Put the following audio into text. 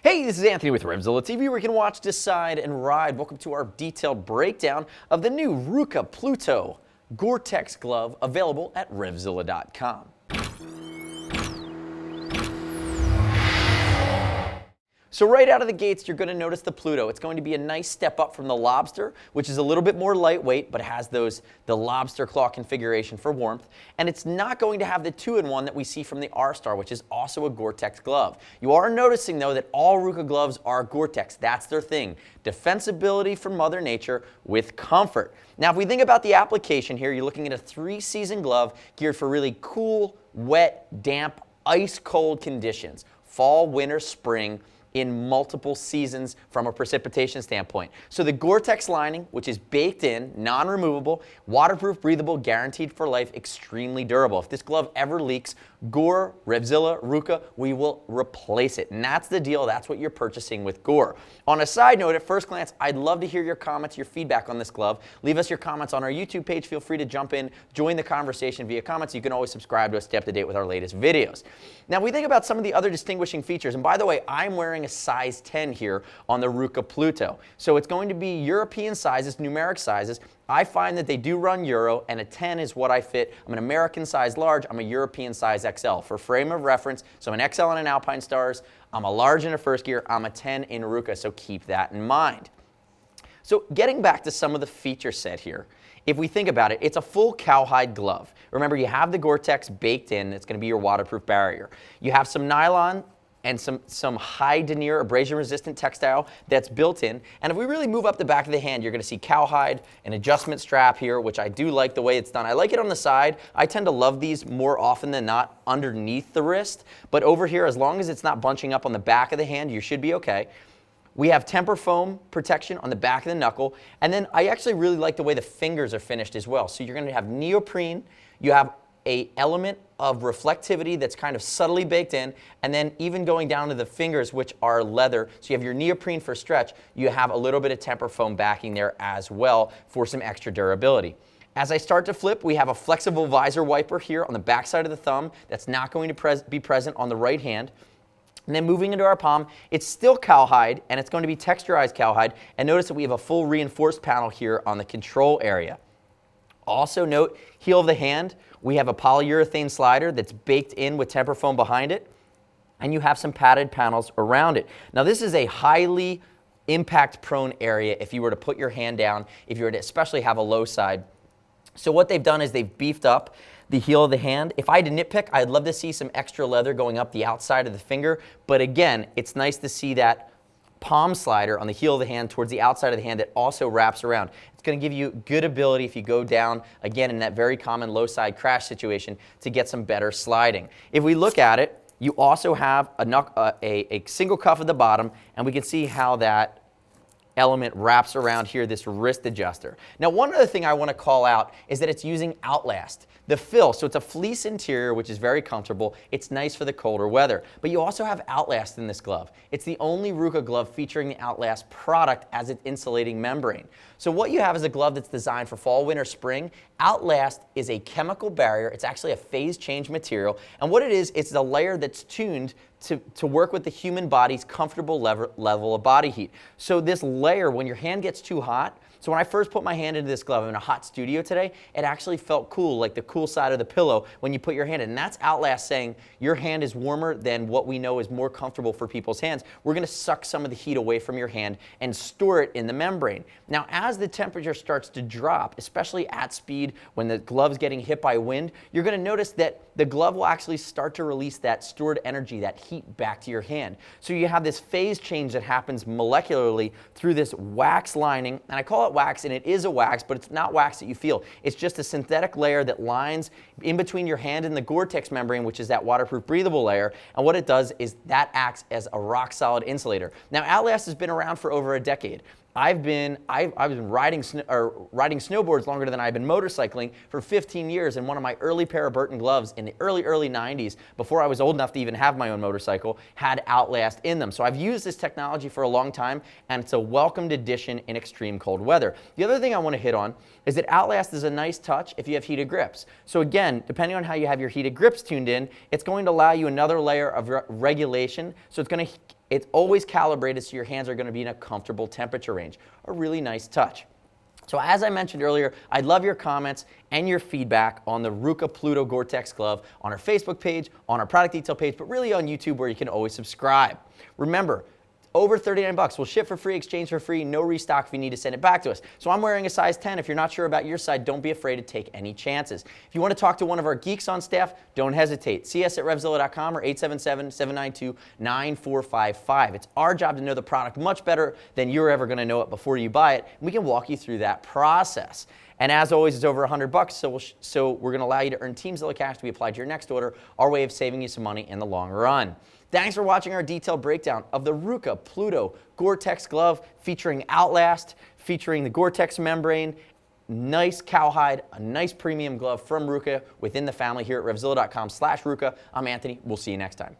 Hey, this is Anthony with RevZilla TV, where you can watch, decide, and ride. Welcome to our detailed breakdown of the new Rukka Pluto Gore-Tex glove, available at RevZilla.com. So right out of the gates, you're going to notice the Pluto. It's going to be a nice step up from the Lobster, which is a little bit more lightweight, but has the lobster claw configuration for warmth. And it's not going to have the 2-in-1 that we see from the R-Star, which is also a Gore-Tex glove. You are noticing, though, that all Rukka gloves are Gore-Tex. That's their thing. Defensibility from Mother Nature with comfort. Now, if we think about the application here, you're looking at a 3-season glove geared for really cool, wet, damp, ice-cold conditions. Fall, winter, spring, in multiple seasons from a precipitation standpoint. So the Gore-Tex lining, which is baked in, non-removable, waterproof, breathable, guaranteed for life, extremely durable. If this glove ever leaks, Gore, RevZilla, Rukka, we will replace it. And that's the deal. That's what you're purchasing with Gore. On a side note, at first glance, I'd love to hear your comments, your feedback on this glove. Leave us your comments on our YouTube page. Feel free to jump in, join the conversation via comments. You can always subscribe to us, stay up to date with our latest videos. Now, we think about some of the other distinguishing features. And by the way, I'm wearing a size 10 here on the Rukka Pluto. So it's going to be European sizes, numeric sizes. I find that they do run Euro, and a 10 is what I fit. I'm an American size large. I'm a European size XL. For frame of reference, so I'm an XL in an Alpine Stars. I'm a large in a first gear. I'm a 10 in Rukka, so keep that in mind. So getting back to some of the feature set here, if we think about it, it's a full cowhide glove. Remember, you have the Gore-Tex baked in. It's going to be your waterproof barrier. You have some nylon and some high denier abrasion-resistant textile that's built in. And if we really move up the back of the hand, you're going to see cowhide, an adjustment strap here, which I do like the way it's done. I like it on the side. I tend to love these more often than not underneath the wrist. But over here, as long as it's not bunching up on the back of the hand, you should be okay. We have temper foam protection on the back of the knuckle. And then I actually really like the way the fingers are finished as well. So you're going to have neoprene. You have an element of reflectivity that's kind of subtly baked in, and then even going down to the fingers, which are leather. So you have your neoprene for stretch. You have a little bit of temper foam backing there as well for some extra durability. As I start to flip, we have a flexible visor wiper here on the back side of the thumb that's not going to be present on the right hand. And then moving into our palm, it's still cowhide, and it's going to be texturized cowhide. And notice that we have a full reinforced panel here on the control area. Also note, heel of the hand, we have a polyurethane slider that's baked in with temper foam behind it, and you have some padded panels around it. Now, this is a highly impact-prone area if you were to put your hand down, if you were to especially have a low side. So what they've done is they've beefed up the heel of the hand. If I had to nitpick, I'd love to see some extra leather going up the outside of the finger, but again, it's nice to see that palm slider on the heel of the hand towards the outside of the hand that also wraps around. It's going to give you good ability if you go down, again, in that very common low side crash situation, to get some better sliding. If we look at it, you also have a single cuff at the bottom, and we can see how that element wraps around here, this wrist adjuster. Now, one other thing I want to call out is that it's using Outlast. The fill, so it's a fleece interior, which is very comfortable. It's nice for the colder weather. But you also have Outlast in this glove. It's the only Rukka glove featuring the Outlast product as its insulating membrane. So what you have is a glove that's designed for fall, winter, spring. Outlast is a chemical barrier. It's actually a phase change material. And what it is, it's a layer that's tuned to work with the human body's comfortable level of body heat. So this layer, when your hand gets too hot, so when I first put my hand into this glove, I'm in a hot studio today, it actually felt cool, like the cool side of the pillow when you put your hand in. And that's Outlast saying your hand is warmer than what we know is more comfortable for people's hands. We're going to suck some of the heat away from your hand and store it in the membrane. Now, as the temperature starts to drop, especially at speed when the glove's getting hit by wind, you're going to notice that the glove will actually start to release that stored energy, that heat, back to your hand. So you have this phase change that happens molecularly through this wax lining, and I call it wax, and it is a wax, but it's not wax that you feel. It's just a synthetic layer that lines in between your hand and the Gore-Tex membrane, which is that waterproof breathable layer, and what it does is that acts as a rock-solid insulator. Now, Outlast has been around for over a decade. I've been riding snowboards longer than I've been motorcycling for 15 years, and one of my early pair of Burton gloves in the early 90s, before I was old enough to even have my own motorcycle, had Outlast in them. So I've used this technology for a long time, and it's a welcomed addition in extreme cold weather. The other thing I want to hit on is that Outlast is a nice touch if you have heated grips. So again, depending on how you have your heated grips tuned in, it's going to allow you another layer of regulation. So it's going to It's always calibrated so your hands are going to be in a comfortable temperature range. A really nice touch. So as I mentioned earlier, I'd love your comments and your feedback on the Rukka Pluto Gore-Tex glove on our Facebook page, on our product detail page, but really on YouTube where you can always subscribe. Remember, over 39 bucks. We'll ship for free, exchange for free, no restock if you need to send it back to us. So I'm wearing a size 10. If you're not sure about your size, don't be afraid to take any chances. If you want to talk to one of our geeks on staff, don't hesitate. See us at RevZilla.com or 877-792-9455. It's our job to know the product much better than you're ever going to know it before you buy it, and we can walk you through that process. And as always, it's over 100 bucks, so we're going to allow you to earn TeamZilla cash to be applied to your next order, our way of saving you some money in the long run. Thanks for watching our detailed breakdown of the Rukka Pluto Gore-Tex glove featuring Outlast, featuring the Gore-Tex membrane, nice cowhide, a nice premium glove from Rukka within the family here at RevZilla.com/Rukka. I'm Anthony. We'll see you next time.